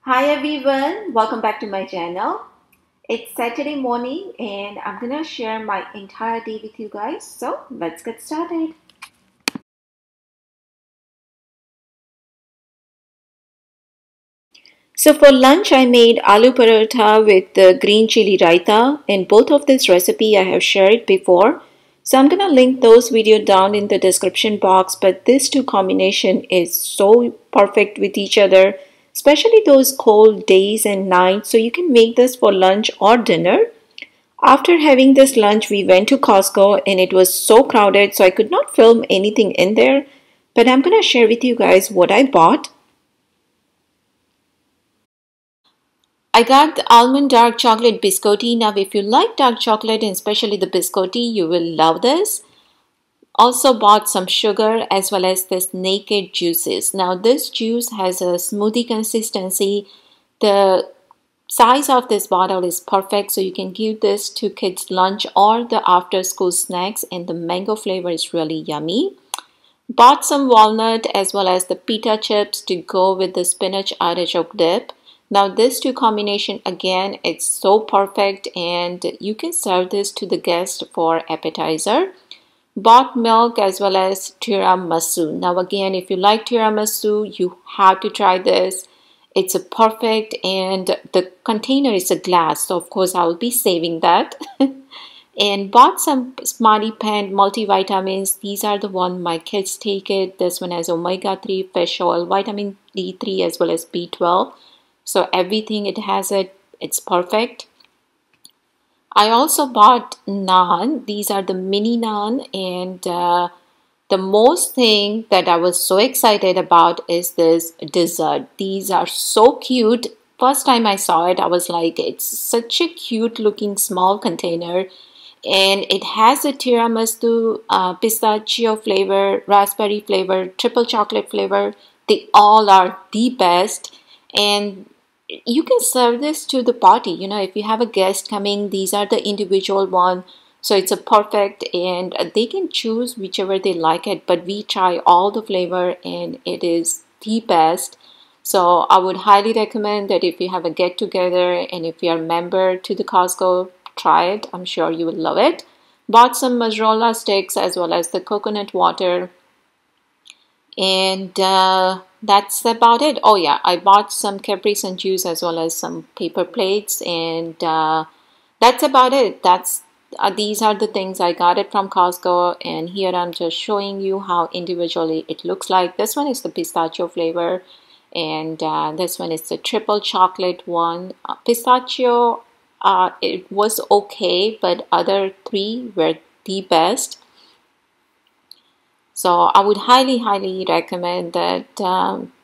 Hi everyone, welcome back to my channel. It's Saturday morning and I'm gonna share my entire day with you guys. So let's get started. So for lunch I made aloo paratha with the green chili raita, and both of this recipe I have shared before. So I'm gonna link those videos down in the description box, but this two combination is so perfect with each other, especially those cold days and nights. So you can make this for lunch or dinner. After having this lunch, we went to Costco and it was so crowded, so I could not film anything in there. But I'm going to share with you guys what I bought. I got the almond dark chocolate biscotti. Now, if you like dark chocolate and especially the biscotti, you will love this. Also bought some sugar as well as this naked juices. Now, this juice has a smoothie consistency. The size of this bottle is perfect, so you can give this to kids lunch or the after school snacks, and the mango flavor is really yummy. Bought some walnut as well as the pita chips to go with the spinach artichoke dip. Now this two combination, again, it's so perfect and you can serve this to the guest for appetizer. Bought milk as well as tiramisu. Now again, if you like tiramisu, you have to try this. It's a perfect, and the container is a glass, so of course I will be saving that. And bought some Smarty Pen multivitamins. These are the one my kids take it. This one has omega-3 fish oil, vitamin D3 as well as B12. So everything it has it's perfect. I also bought naan. These are the mini naan, and the most thing that I was so excited about is this dessert. These are so cute. First time I saw it, I was like, it's such a cute looking small container, and it has a tiramisu, pistachio flavor, raspberry flavor, triple chocolate flavor. They all are the best, and you can serve this to the party. If you have a guest coming, these are the individual one, so it's a perfect, and they can choose whichever they like it, but we try all the flavor and it is the best. So I would highly recommend that if you have a get together and if you're a member to the Costco, try it. I'm sure you will love it. Bought some mozzarella sticks as well as the coconut water, and that's about it. Oh yeah, I bought some Capri Sun juice as well as some paper plates, and that's about it. These are the things I got it from Costco, and here I'm just showing you how individually it looks like. This one is the pistachio flavor, and this one is the triple chocolate one. Pistachio, it was okay, but other three were the best. So I would highly recommend that,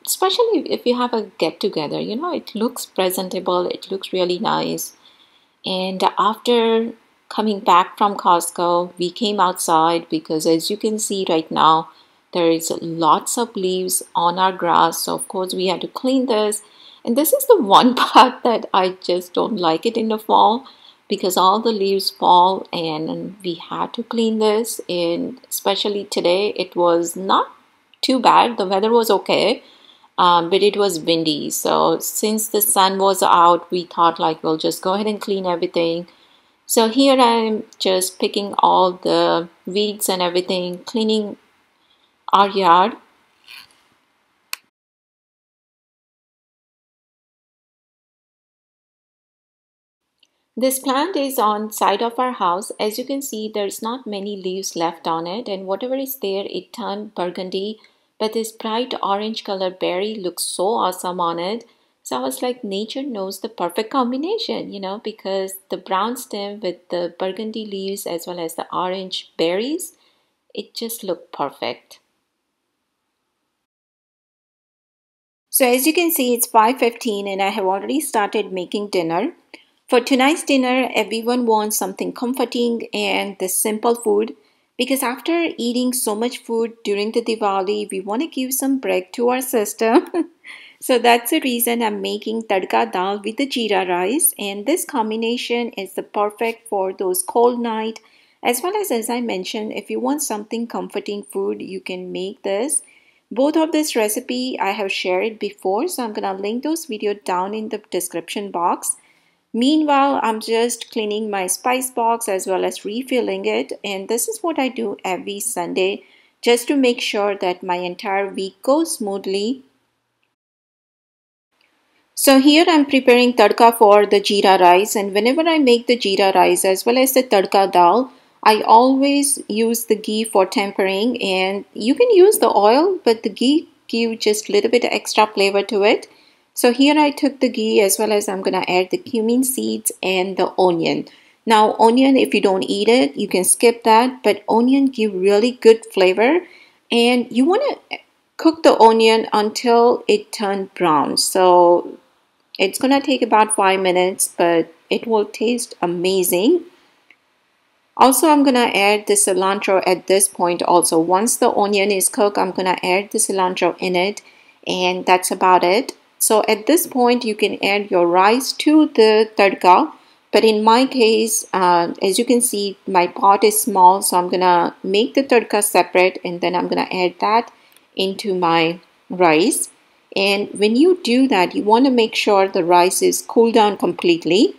especially if you have a get together. It looks presentable, it looks really nice. And after coming back from Costco, we came outside because, as you can see right now, there is lots of leaves on our grass. So of course we had to clean this. And this is the one part that I just don't like it in the fall, because all the leaves fall and we had to clean this. And especially today, it was not too bad. The weather was okay, but it was windy. So since the sun was out, we thought like we'll just go ahead and clean everything. So here I'm just picking all the weeds and everything, cleaning our yard. This plant is on side of our house. As you can see, there's not many leaves left on it, and whatever is there, it turned burgundy. But this bright orange color berry looks so awesome on it. So I was like, nature knows the perfect combination, because the brown stem with the burgundy leaves as well as the orange berries, it just looked perfect. So as you can see, it's 5:15 and I have already started making dinner. For tonight's dinner, everyone wants something comforting and the simple food, because after eating so much food during the Diwali, we want to give some break to our system. So that's the reason I'm making tadka dal with the jeera rice, and this combination is the perfect for those cold night, as well as I mentioned, if you want something comforting food, you can make this. Both of this recipe I have shared before, so I'm gonna link those videos down in the description box. Meanwhile, I'm just cleaning my spice box as well as refilling it, and this is what I do every Sunday just to make sure that my entire week goes smoothly. So here I'm preparing tadka for the jeera rice, and whenever I make the jeera rice as well as the tadka dal, I always use the ghee for tempering, and you can use the oil, but the ghee gives just a little bit extra flavor to it. So here I took the ghee as well as I'm gonna add the cumin seeds and the onion. Now onion, if you don't eat it, you can skip that, but onion give really good flavor, and you wanna cook the onion until it turns brown. So it's gonna take about 5 minutes, but it will taste amazing. Also, I'm gonna add the cilantro at this point also. Once the onion is cooked, I'm gonna add the cilantro in it, and that's about it. So at this point, you can add your rice to the tadka. But in my case, as you can see, my pot is small, so I'm gonna make the tadka separate, and then I'm gonna add that into my rice. And when you do that, you want to make sure the rice is cooled down completely.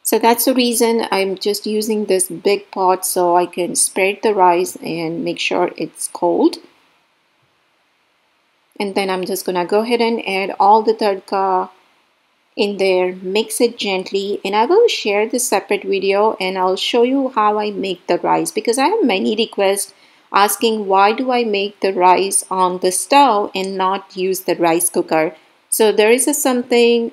So that's the reason I'm just using this big pot so I can spread the rice and make sure it's cold. And then I'm just gonna go ahead and add all the tadka in there, mix it gently, and I will share this separate video and I'll show you how I make the rice, because I have many requests asking why do I make the rice on the stove and not use the rice cooker. So there is something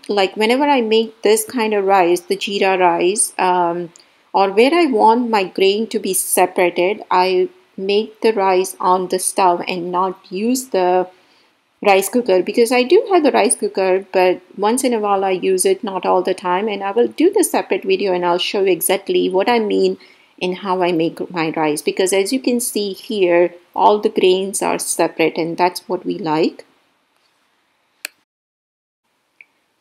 like whenever I make this kind of rice, the jeera rice, or where I want my grain to be separated, I make the rice on the stove and not use the rice cooker, because I do have the rice cooker, but once in a while I use it, not all the time, and I will do the separate video and I'll show you exactly what I mean and how I make my rice, because as you can see here, all the grains are separate and that's what we like.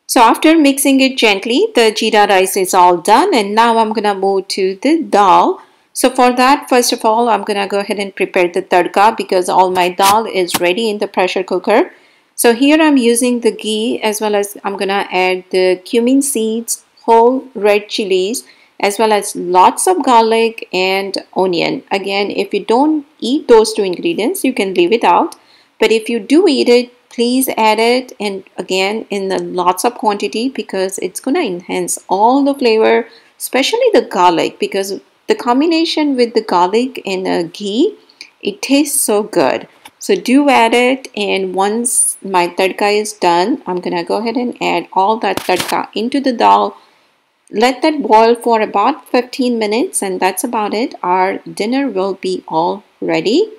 So after mixing it gently, the jeera rice is all done, and now I'm gonna move to the dal. So for that, first of all, I'm gonna go ahead and prepare the tadka, because all my dal is ready in the pressure cooker. So here I'm using the ghee, as well as I'm gonna add the cumin seeds, whole red chilies, as well as lots of garlic and onion. Again, if you don't eat those two ingredients, you can leave it out. But if you do eat it, please add it, and again in the lots of quantity, because it's gonna enhance all the flavor, especially the garlic, because the combination with the garlic and the ghee, it tastes so good. So do add it, and once my tadka is done, I'm gonna go ahead and add all that tadka into the dal. Let that boil for about 15 minutes, and that's about it. Our dinner will be all ready.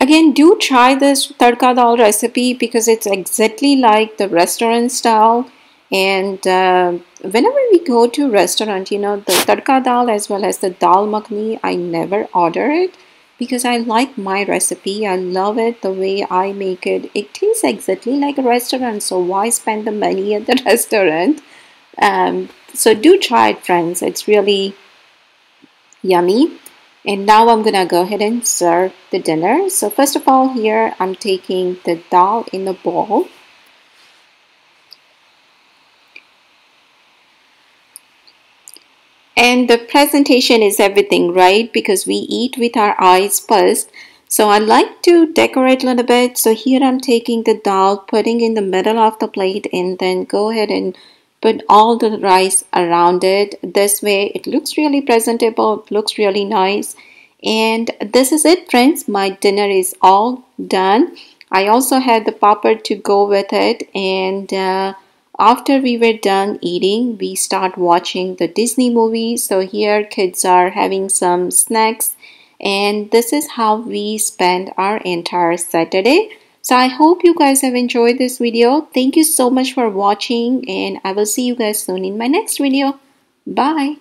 Again, do try this tadka dal recipe, because it's exactly like the restaurant style. And whenever we go to restaurant, you know, the tadka dal as well as the dal makhani, I never order it, because I like my recipe. I love it the way I make it. It tastes exactly like a restaurant, so why spend the money at the restaurant? So do try it, friends. It's really yummy. And now I'm gonna go ahead and serve the dinner. So first of all, here I'm taking the dal in a bowl. And the presentation is everything, right? Because we eat with our eyes first. So I like to decorate a little bit. So here I'm taking the dal, putting in the middle of the plate, and then go ahead and put all the rice around it. This way it looks really presentable, it looks really nice. And this is it, friends. My dinner is all done. I also had the papad to go with it, and after we were done eating, we start watching the Disney movie. So here kids are having some snacks, and this is how we spend our entire Saturday. So I hope you guys have enjoyed this video. Thank you so much for watching, and I will see you guys soon in my next video. Bye.